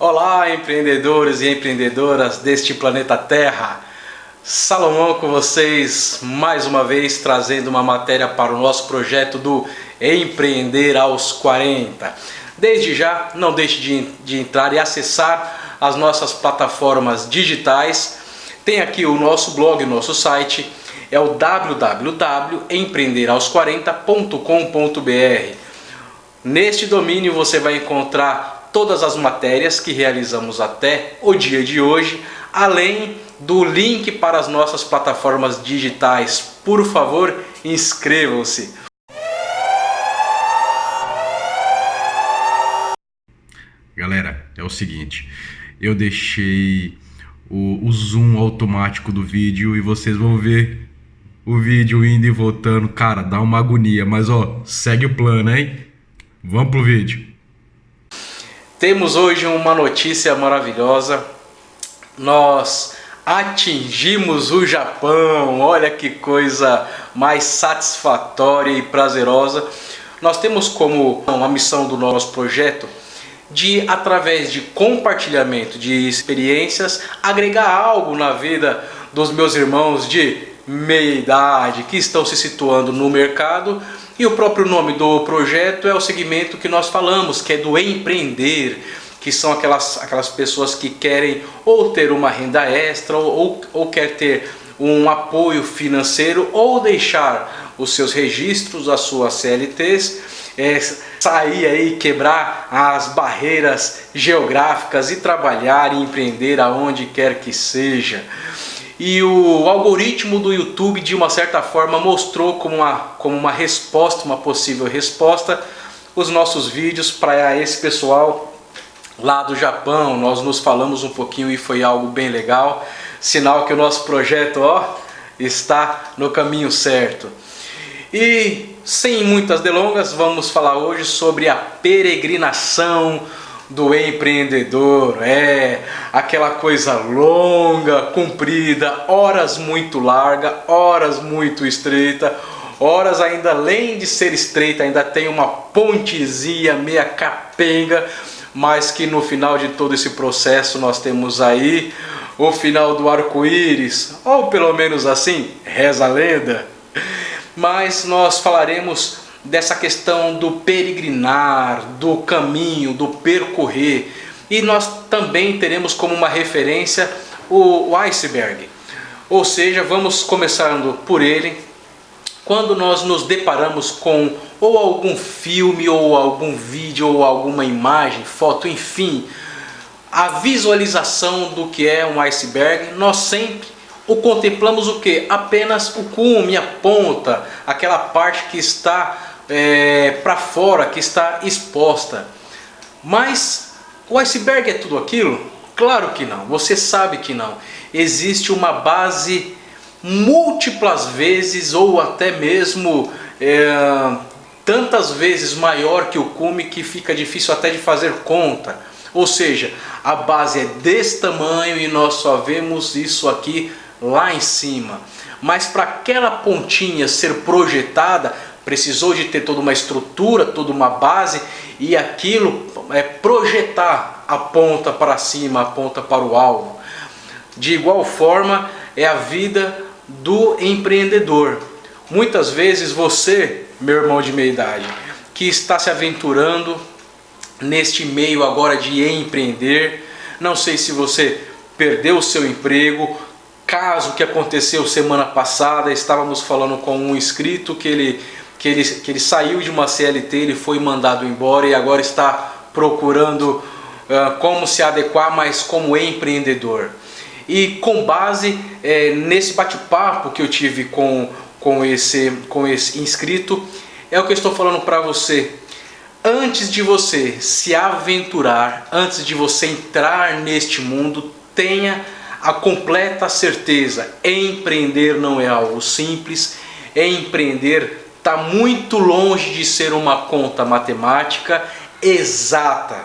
Olá, empreendedores e empreendedoras deste planeta Terra. Salomão com vocês, mais uma vez trazendo uma matéria para o nosso projeto do Empreender aos 40. Desde já, não deixe de entrar e acessar as nossas plataformas digitais. Tem aqui o nosso blog, o nosso site, é o www.empreenderaos40.com.br. Neste domínio você vai encontrar todas as matérias que realizamos até o dia de hoje, além do link para as nossas plataformas digitais. Por favor, inscrevam-se. Galera, é o seguinte, eu deixei o zoom automático do vídeo e vocês vão ver o vídeo indo e voltando. Cara, dá uma agonia, mas ó, segue o plano, hein? Vamos pro vídeo. Temos hoje uma notícia maravilhosa. Nós atingimos o Japão. Olha que coisa mais satisfatória e prazerosa. Nós temos como uma missão do nosso projeto de, através de compartilhamento de experiências, agregar algo na vida dos meus irmãos de meia idade que estão se situando no mercado. E o próprio nome do projeto é o segmento que nós falamos, que é do empreender, que são aquelas pessoas que querem ou ter uma renda extra ou quer ter um apoio financeiro ou deixar os seus registros, as suas CLTs, sair aí, quebrar as barreiras geográficas e trabalhar e empreender aonde quer que seja. E o algoritmo do YouTube, de uma certa forma, mostrou como uma resposta, uma possível resposta, os nossos vídeos para esse pessoal lá do Japão. Nós nos falamos um pouquinho e foi algo bem legal. Sinal que o nosso projeto, está no caminho certo. E sem muitas delongas, vamos falar hoje sobre a peregrinação do empreendedor. Aquela coisa longa, comprida, horas muito larga, horas muito estreita, horas ainda, além de ser estreita, ainda tem uma pontezinha meia capenga, mas que no final de todo esse processo nós temos aí o final do arco-íris, ou pelo menos assim reza a lenda. Mas nós falaremos dessa questão do peregrinar, do caminho, do percorrer. E nós também teremos como uma referência o iceberg. Ou seja, vamos começando por ele. Quando nós nos deparamos com ou algum filme, ou algum vídeo, ou alguma imagem, foto, enfim, a visualização do que é um iceberg, nós sempre o contemplamos o que? Apenas o cume, a ponta, aquela parte que está para fora, que está exposta. Mas o iceberg é tudo aquilo? Claro que não, você sabe que não. Existe uma base múltiplas vezes ou até mesmo tantas vezes maior que o cume que fica difícil até de fazer conta. Ou seja, a base é desse tamanho e nós só vemos isso aqui lá em cima. Mas para aquela pontinha ser projetada, precisou de ter toda uma estrutura, toda uma base, e aquilo projetar a ponta para cima, a ponta para o alvo. De igual forma é a vida do empreendedor. Muitas vezes você, meu irmão de meia idade, que está se aventurando neste meio agora de empreender, não sei se você perdeu o seu emprego. Caso que aconteceu semana passada, estávamos falando com um inscrito que ele saiu de uma CLT, ele foi mandado embora e agora está procurando como se adequar, mas como empreendedor. E com base nesse bate-papo que eu tive com esse inscrito, é o que eu estou falando para você. Antes de você se aventurar, antes de você entrar neste mundo, tenha a completa certeza: empreender não é algo simples. Empreender está muito longe de ser uma conta matemática exata.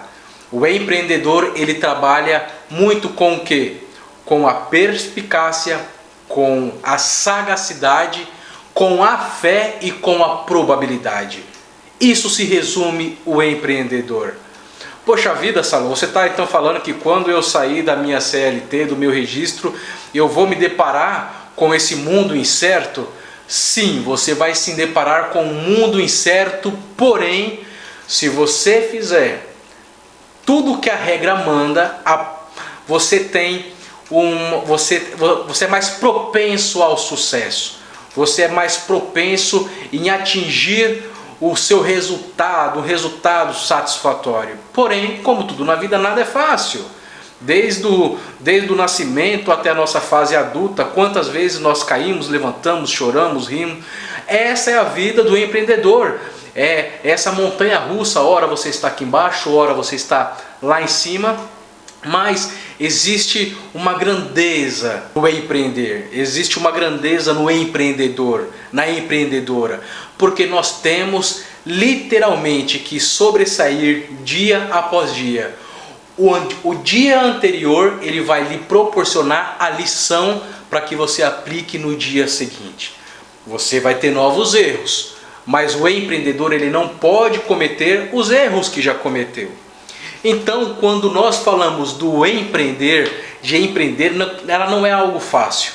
O empreendedor, ele trabalha muito com o quê? Com a perspicácia, com a sagacidade, com a fé e com a probabilidade. Isso se resume o empreendedor. Poxa vida, Saulo, você está então falando que quando eu sair da minha CLT, do meu registro, eu vou me deparar com esse mundo incerto? Sim, você vai se deparar com um mundo incerto, porém, se você fizer tudo que a regra manda, você é mais propenso ao sucesso. Você é mais propenso em atingir o seu resultado, um resultado satisfatório. Porém, como tudo na vida, nada é fácil. Desde o nascimento até a nossa fase adulta, quantas vezes nós caímos, levantamos, choramos, rimos. Essa é a vida do empreendedor. É essa montanha russa, ora você está aqui embaixo, ora você está lá em cima. Mas existe uma grandeza no empreender, existe uma grandeza no empreendedor, na empreendedora, porque nós temos literalmente que sobressair dia após dia. O dia anterior ele vai lhe proporcionar a lição para que você aplique no dia seguinte. Você vai ter novos erros, mas o empreendedor ele não pode cometer os erros que já cometeu. Então, quando nós falamos do empreender, de empreender, ela não é algo fácil.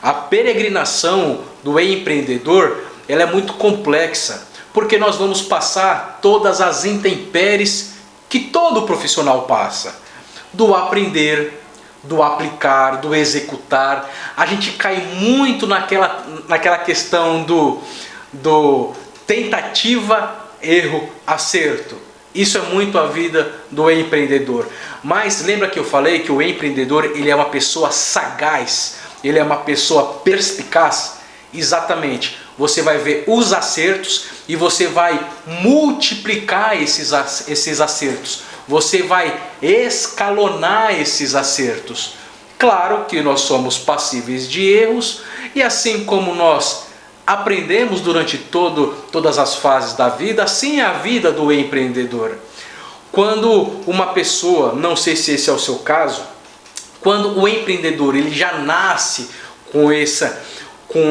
A peregrinação do empreendedor, ela é muito complexa, porque nós vamos passar todas as intempéries que todo profissional passa. Do aprender, do aplicar, do executar. A gente cai muito naquela questão do tentativa, erro, acerto. Isso é muito a vida do empreendedor. Mas lembra que eu falei que o empreendedor ele é uma pessoa sagaz, ele é uma pessoa perspicaz? Exatamente. Você vai ver os acertos e você vai multiplicar esses acertos. Você vai escalonar esses acertos. Claro que nós somos passíveis de erros e assim como nós aprendemos durante todas as fases da vida, assim é a vida do empreendedor. Quando uma pessoa, não sei se esse é o seu caso, quando o empreendedor ele já nasce com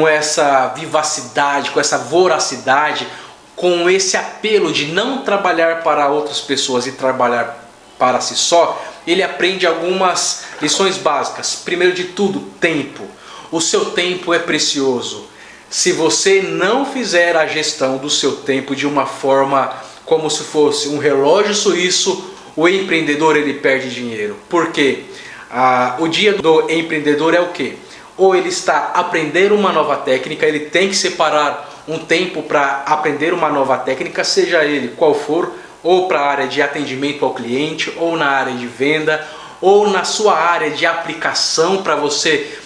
essa vivacidade, com essa voracidade, com esse apelo de não trabalhar para outras pessoas e trabalhar para si só, ele aprende algumas lições básicas. Primeiro de tudo, tempo. O seu tempo é precioso. Se você não fizer a gestão do seu tempo de uma forma como se fosse um relógio suíço, o empreendedor ele perde dinheiro. Por quê? O dia do empreendedor é o quê? Ou ele está aprendendo uma nova técnica, ele tem que separar um tempo para aprender uma nova técnica, seja ele qual for, ou para a área de atendimento ao cliente, ou na área de venda, ou na sua área de aplicação para você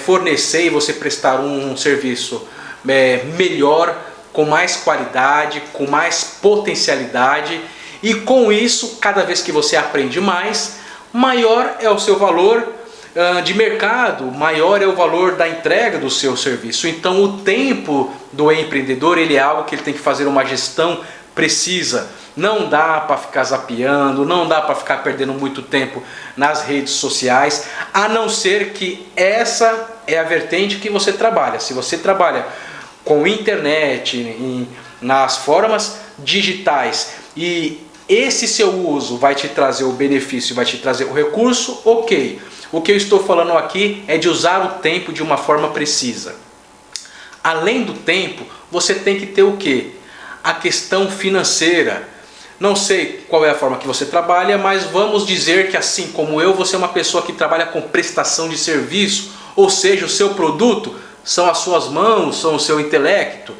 fornecer e você prestar um serviço melhor, com mais qualidade, com mais potencialidade, e com isso, cada vez que você aprende mais, maior é o seu valor de mercado, maior é o valor da entrega do seu serviço. Então o tempo do empreendedor ele é algo que ele tem que fazer uma gestão precisa. Não dá para ficar zapeando, não dá para ficar perdendo muito tempo nas redes sociais, a não ser que essa é a vertente que você trabalha. Se você trabalha com internet, nas formas digitais, e esse seu uso vai te trazer o benefício, vai te trazer o recurso, ok. O que eu estou falando aqui é de usar o tempo de uma forma precisa. Além do tempo, você tem que ter o quê? A questão financeira. Não sei qual é a forma que você trabalha, mas vamos dizer que assim como eu, você é uma pessoa que trabalha com prestação de serviço, ou seja, o seu produto são as suas mãos, são o seu intelecto.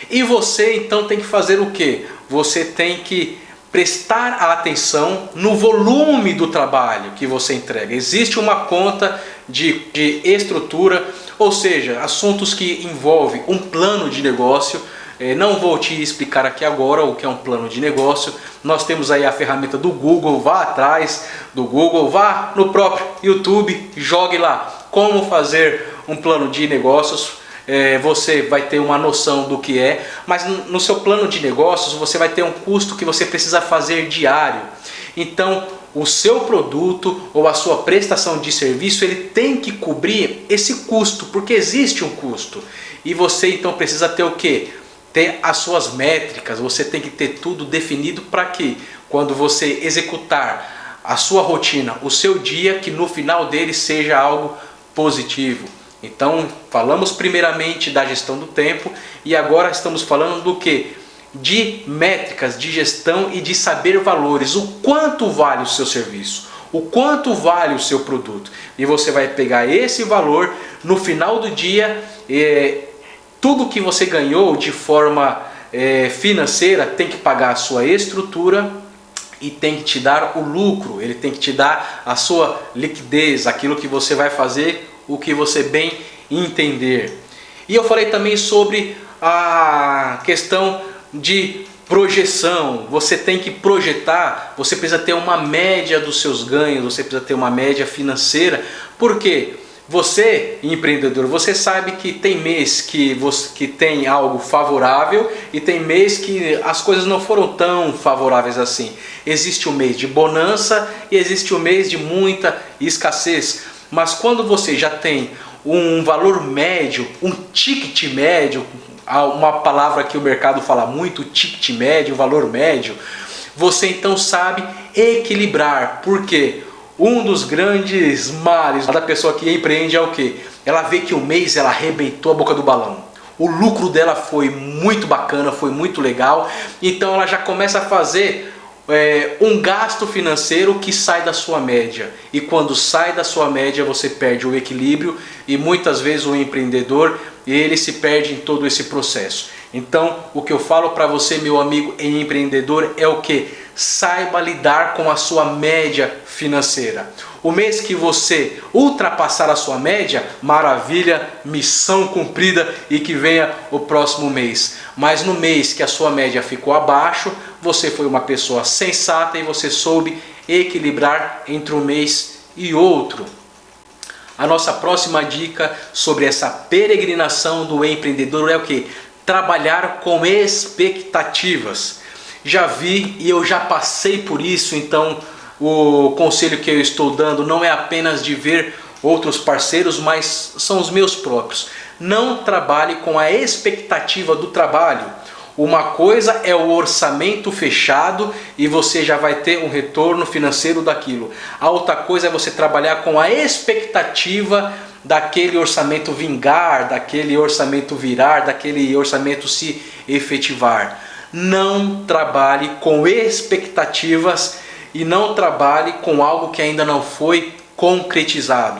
E você então tem que fazer o quê? Você tem que prestar atenção no volume do trabalho que você entrega. Existe uma conta de estrutura, ou seja, assuntos que envolvem um plano de negócio. Não vou te explicar aqui agora o que é um plano de negócio. Nós temos aí a ferramenta do Google, vá atrás do Google, vá no próprio YouTube, jogue lá como fazer um plano de negócios. Você vai ter uma noção do que é, mas no seu plano de negócios você vai ter um custo que você precisa fazer diário. Então o seu produto ou a sua prestação de serviço ele tem que cobrir esse custo, porque existe um custo. E você então precisa ter o quê? ter as suas métricas, você tem que ter tudo definido para que quando você executar a sua rotina, o seu dia, que no final dele seja algo positivo. Então, falamos primeiramente da gestão do tempo e agora estamos falando do que? De métricas, de gestão e de saber valores. O quanto vale o seu serviço, o quanto vale o seu produto. E você vai pegar esse valor no final do dia, tudo que você ganhou de forma financeira tem que pagar a sua estrutura e tem que te dar o lucro, ele tem que te dar a sua liquidez, aquilo que você vai fazer, o que você bem entender. E eu falei também sobre a questão de projeção. Você tem que projetar, você precisa ter uma média dos seus ganhos, você precisa ter uma média financeira. Por quê? Você, empreendedor, você sabe que tem mês que tem algo favorável e tem mês que as coisas não foram tão favoráveis assim. Existe o mês de bonança e existe o mês de muita escassez. Mas quando você já tem um valor médio, um ticket médio, uma palavra que o mercado fala muito, ticket médio, valor médio, você então sabe equilibrar. Por quê? Um dos grandes males da pessoa que empreende é o quê? Ela vê que o mês ela arrebentou a boca do balão. O lucro dela foi muito bacana, foi muito legal. Então ela já começa a fazer um gasto financeiro que sai da sua média. E quando sai da sua média você perde o equilíbrio e muitas vezes o empreendedor ele se perde em todo esse processo. Então o que eu falo para você, meu amigo empreendedor, é o que? Saiba lidar com a sua média financeira. O mês que você ultrapassar a sua média, maravilha, missão cumprida e que venha o próximo mês. Mas no mês que a sua média ficou abaixo, você foi uma pessoa sensata e você soube equilibrar entre um mês e outro. A nossa próxima dica sobre essa peregrinação do empreendedor é o que? Trabalhar com expectativas. Já vi e eu já passei por isso, então o conselho que eu estou dando não é apenas de ver outros parceiros, mas são os meus próprios. Não trabalhe com a expectativa do trabalho. Uma coisa é o orçamento fechado e você já vai ter um retorno financeiro daquilo. A outra coisa é você trabalhar com a expectativa daquele orçamento vingar, daquele orçamento virar, daquele orçamento se efetivar. Não trabalhe com expectativas e não trabalhe com algo que ainda não foi concretizado.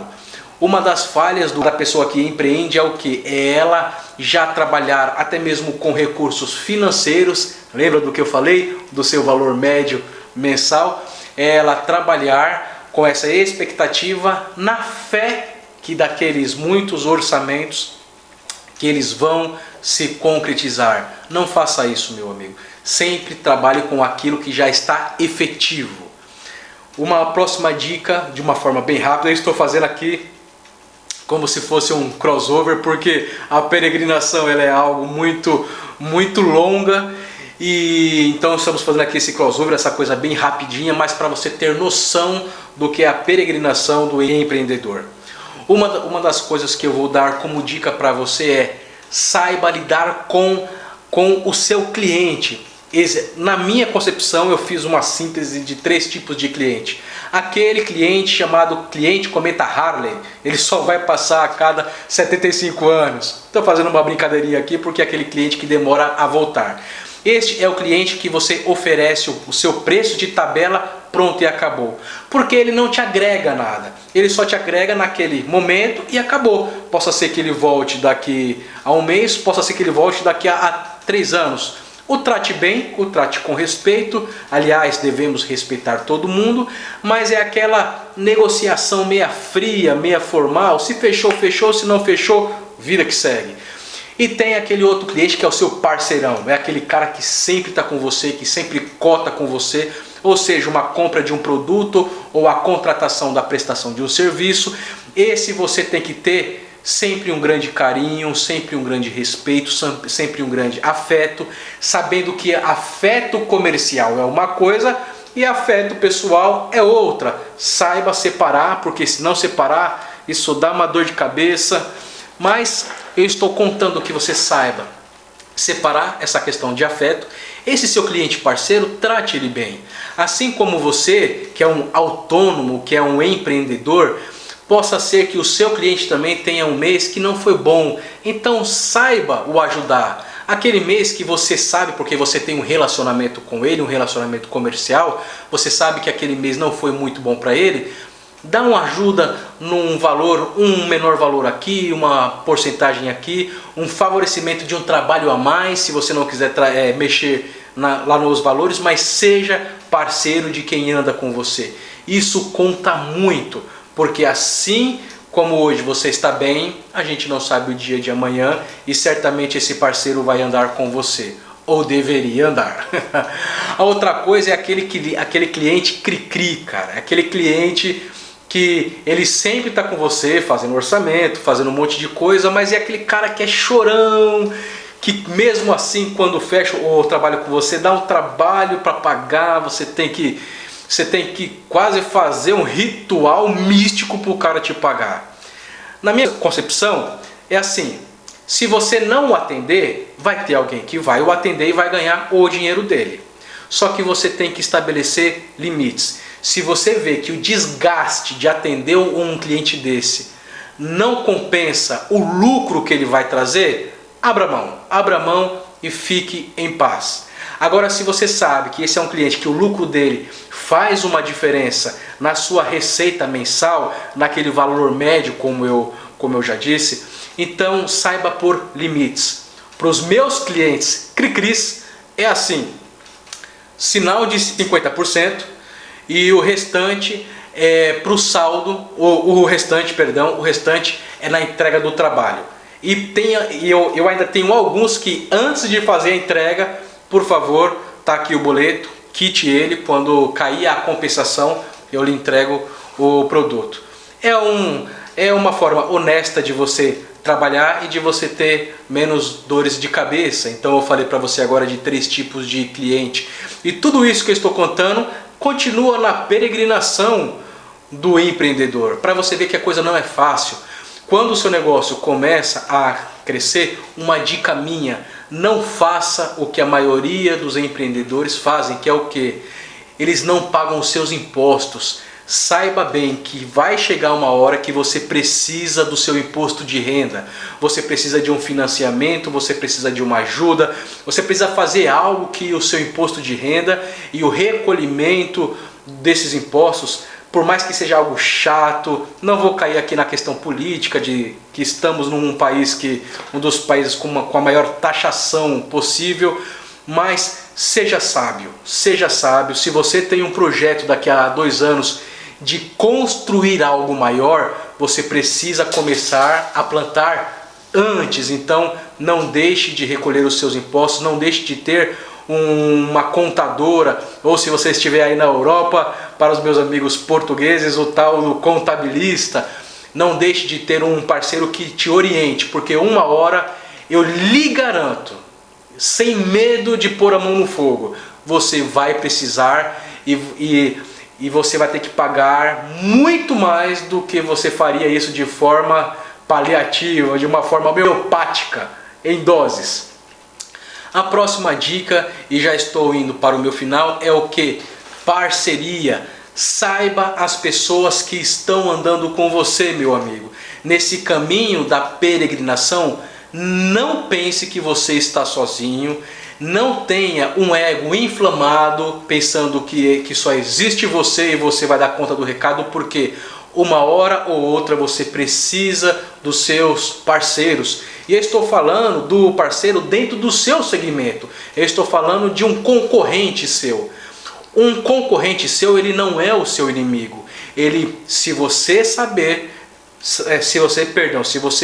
Uma das falhas da pessoa que empreende é o que? É ela já trabalhar até mesmo com recursos financeiros. Lembra do que eu falei? Do seu valor médio mensal? É ela trabalhar com essa expectativa na fé que daqueles muitos orçamentos que eles vão se concretizar. Não faça isso, meu amigo. Sempre trabalhe com aquilo que já está efetivo. Uma próxima dica, de uma forma bem rápida, eu estou fazendo aqui como se fosse um crossover, porque a peregrinação ela é algo muito longa, e então estamos fazendo aqui esse crossover, essa coisa bem rapidinha, mas para você ter noção do que é a peregrinação do empreendedor. Uma das coisas que eu vou dar como dica para você é: saiba lidar com o seu cliente. Na minha concepção eu fiz uma síntese de 3 tipos de cliente. Aquele cliente chamado cliente cometa Harley, ele só vai passar a cada 75 anos. Estou fazendo uma brincadeirinha aqui porque é aquele cliente que demora a voltar. Este é o cliente que você oferece o seu preço de tabela, pronto, e acabou. Porque ele não te agrega nada. Ele só te agrega naquele momento e acabou. Possa ser que ele volte daqui a um mês, possa ser que ele volte daqui a 3 anos. O trate bem, o trate com respeito. Aliás, devemos respeitar todo mundo, mas é aquela negociação meia fria, meia formal. Se fechou, fechou, se não fechou, vida que segue. E tem aquele outro cliente que é o seu parceirão, é aquele cara que sempre está com você, que sempre cota com você, ou seja, uma compra de um produto ou a contratação da prestação de um serviço. Esse você tem que ter sempre um grande carinho, sempre um grande respeito, sempre um grande afeto, sabendo que afeto comercial é uma coisa e afeto pessoal é outra. Saiba separar, porque se não separar, isso dá uma dor de cabeça. Mas eu estou contando que você saiba separar essa questão de afeto. Esse seu cliente parceiro, trate ele bem. Assim como você, que é um autônomo, que é um empreendedor, possa ser que o seu cliente também tenha um mês que não foi bom. Então saiba o ajudar. Aquele mês que você sabe, porque você tem um relacionamento com ele, um relacionamento comercial, você sabe que aquele mês não foi muito bom para ele, dá uma ajuda num valor, um menor valor aqui, uma porcentagem aqui, um favorecimento de um trabalho a mais, se você não quiser mexer lá nos valores, mas seja parceiro de quem anda com você. Isso conta muito, porque assim como hoje você está bem, a gente não sabe o dia de amanhã e certamente esse parceiro vai andar com você, ou deveria andar. A outra coisa é aquele cliente cri-cri, cara, aquele cliente que ele sempre está com você, fazendo orçamento, fazendo um monte de coisa, mas é aquele cara que é chorão, que mesmo assim quando fecha o trabalho com você, dá um trabalho para pagar, você tem que quase fazer um ritual místico para o cara te pagar. Na minha concepção é assim, se você não o atender, vai ter alguém que vai o atender e vai ganhar o dinheiro dele. Só que você tem que estabelecer limites. Se você vê que o desgaste de atender um cliente desse não compensa o lucro que ele vai trazer, abra mão e fique em paz. Agora, se você sabe que esse é um cliente que o lucro dele faz uma diferença na sua receita mensal, naquele valor médio, como eu já disse, então saiba pôr limites. Para os meus clientes cri-cris é assim, sinal de 50% e o restante é para o saldo, o restante é na entrega do trabalho. E eu ainda tenho alguns que antes de fazer a entrega, por favor, tá aqui o boleto, quite ele, quando cair a compensação eu lhe entrego o produto. É uma forma honesta de você trabalhar e de você ter menos dores de cabeça. Então eu falei para você agora de 3 tipos de cliente. E tudo isso que eu estou contando continua na peregrinação do empreendedor, para você ver que a coisa não é fácil. Quando o seu negócio começa a crescer, uma dica minha: não faça o que a maioria dos empreendedores fazem, que é o quê? Eles não pagam os seus impostos. Saiba bem que vai chegar uma hora que você precisa do seu imposto de renda, você precisa de um financiamento, você precisa de uma ajuda, você precisa fazer algo que o seu imposto de renda e o recolhimento desses impostos, por mais que seja algo chato, não vou cair aqui na questão política de que estamos num país um dos países com a maior taxação possível, mas seja sábio, se você tem um projeto daqui a 2 anos de construir algo maior, você precisa começar a plantar antes. Então não deixe de recolher os seus impostos, não deixe de ter uma contadora, ou se você estiver aí na Europa, para os meus amigos portugueses, o tal do contabilista. Não deixe de ter um parceiro que te oriente, porque uma hora eu lhe garanto, sem medo de pôr a mão no fogo, você vai precisar e você vai ter que pagar muito mais do que você faria isso de forma paliativa, de uma forma homeopática, em doses. A próxima dica, e já estou indo para o meu final, é o que? Parceria. Saiba as pessoas que estão andando com você, meu amigo. Nesse caminho da peregrinação, não pense que você está sozinho. Não tenha um ego inflamado pensando que só existe você e você vai dar conta do recado, porque uma hora ou outra você precisa dos seus parceiros. E eu estou falando do parceiro dentro do seu segmento. Eu estou falando de um concorrente seu. Um concorrente seu, ele não é o seu inimigo. Se você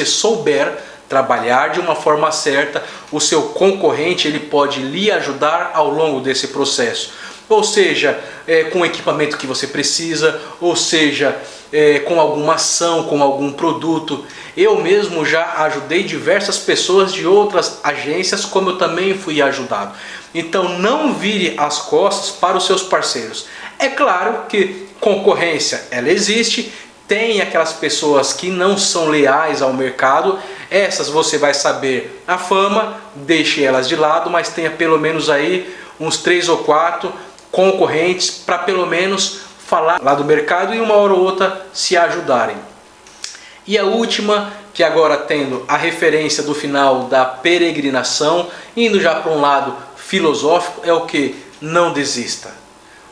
souber trabalhar de uma forma certa, o seu concorrente ele pode lhe ajudar ao longo desse processo. Ou seja, com o equipamento que você precisa, ou seja, com alguma ação, com algum produto. Eu mesmo já ajudei diversas pessoas de outras agências, como eu também fui ajudado. Então não vire as costas para os seus parceiros. É claro que concorrência ela existe, Tem aquelas pessoas que não são leais ao mercado, essas você vai saber a fama, deixe elas de lado, mas tenha pelo menos aí uns 3 ou 4 concorrentes para pelo menos falar lá do mercado e uma hora ou outra se ajudarem. E a última, que agora tendo a referência do final da peregrinação, indo já para um lado filosófico, é o que? Não desista.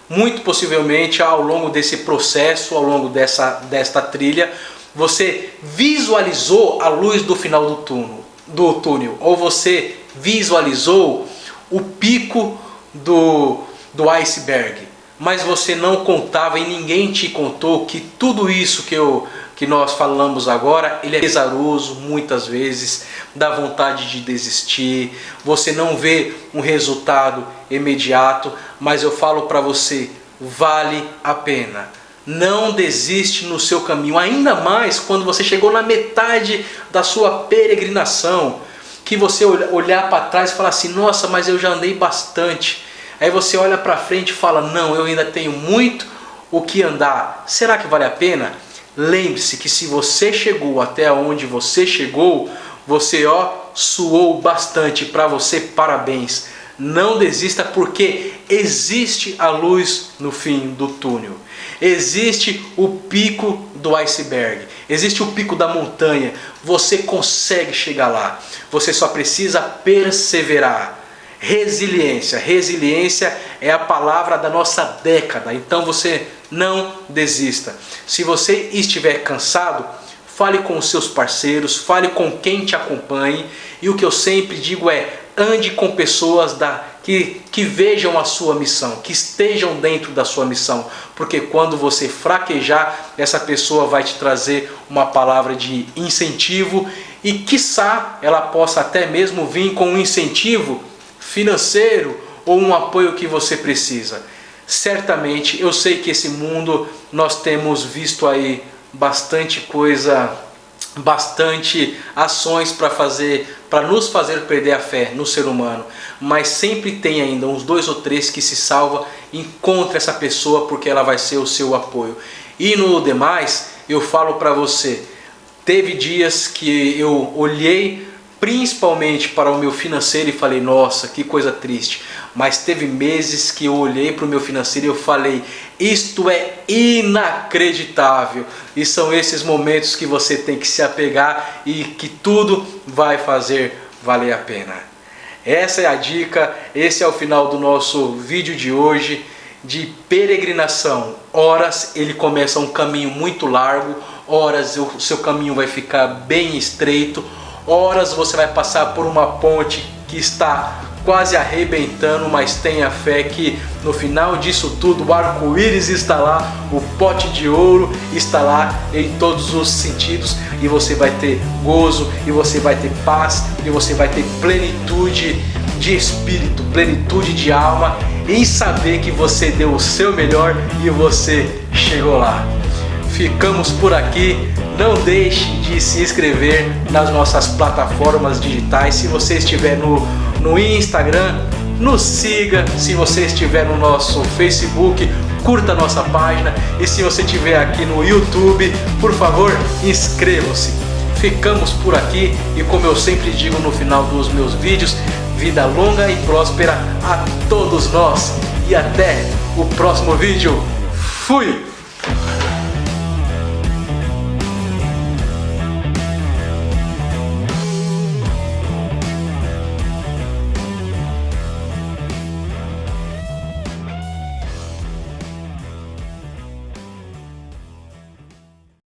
Muito possivelmente ao longo desse processo, ao longo desta trilha, você visualizou a luz do final do túnel, ou você visualizou o pico do iceberg, mas você não contava e ninguém te contou que tudo isso que nós falamos agora, ele é pesaroso, muitas vezes dá vontade de desistir, você não vê um resultado imediato, mas eu falo para você, vale a pena. Não desiste no seu caminho, ainda mais quando você chegou na metade da sua peregrinação, que você olhar para trás e falar assim, nossa, mas eu já andei bastante. Aí você olha para frente e fala, não, eu ainda tenho muito o que andar. Será que vale a pena? Lembre-se que se você chegou até onde você chegou, você suou bastante. Para você, parabéns. Não desista, porque existe a luz no fim do túnel. Existe o pico do iceberg. Existe o pico da montanha. Você consegue chegar lá. Você só precisa perseverar. Resiliência. Resiliência é a palavra da nossa década. Então você não desista. Se você estiver cansado, fale com os seus parceiros, fale com quem te acompanhe. E o que eu sempre digo é, ande com pessoas que vejam a sua missão, que estejam dentro da sua missão. Porque quando você fraquejar, essa pessoa vai te trazer uma palavra de incentivo. E quiçá ela possa até mesmo vir com um incentivo financeiro ou um apoio que você precisa. Certamente, eu sei que esse mundo nós temos visto aí bastante coisa, bastante ações para nos fazer perder a fé no ser humano, mas sempre tem ainda uns 2 ou 3 que se salva. Encontre essa pessoa, porque ela vai ser o seu apoio. E no demais, eu falo para você, teve dias que eu olhei principalmente para o meu financeiro e falei, nossa, que coisa triste. Mas teve meses que eu olhei para o meu financeiro e eu falei, isto é inacreditável. E são esses momentos que você tem que se apegar e que tudo vai fazer valer a pena. Essa é a dica, esse é o final do nosso vídeo de hoje de peregrinação. Horas ele começa um caminho muito largo, horas o seu caminho vai ficar bem estreito, horas você vai passar por uma ponte que está quase arrebentando, mas tenha fé que no final disso tudo o arco-íris está lá, o pote de ouro está lá em todos os sentidos, e você vai ter gozo, e você vai ter paz, e você vai ter plenitude de espírito, plenitude de alma, em saber que você deu o seu melhor e você chegou lá. Ficamos por aqui. Não deixe de se inscrever nas nossas plataformas digitais. Se você estiver no Instagram, nos siga. Se você estiver no nosso Facebook, curta a nossa página. E se você estiver aqui no YouTube, por favor, inscreva-se. Ficamos por aqui e, como eu sempre digo no final dos meus vídeos, vida longa e próspera a todos nós. E até o próximo vídeo. Fui!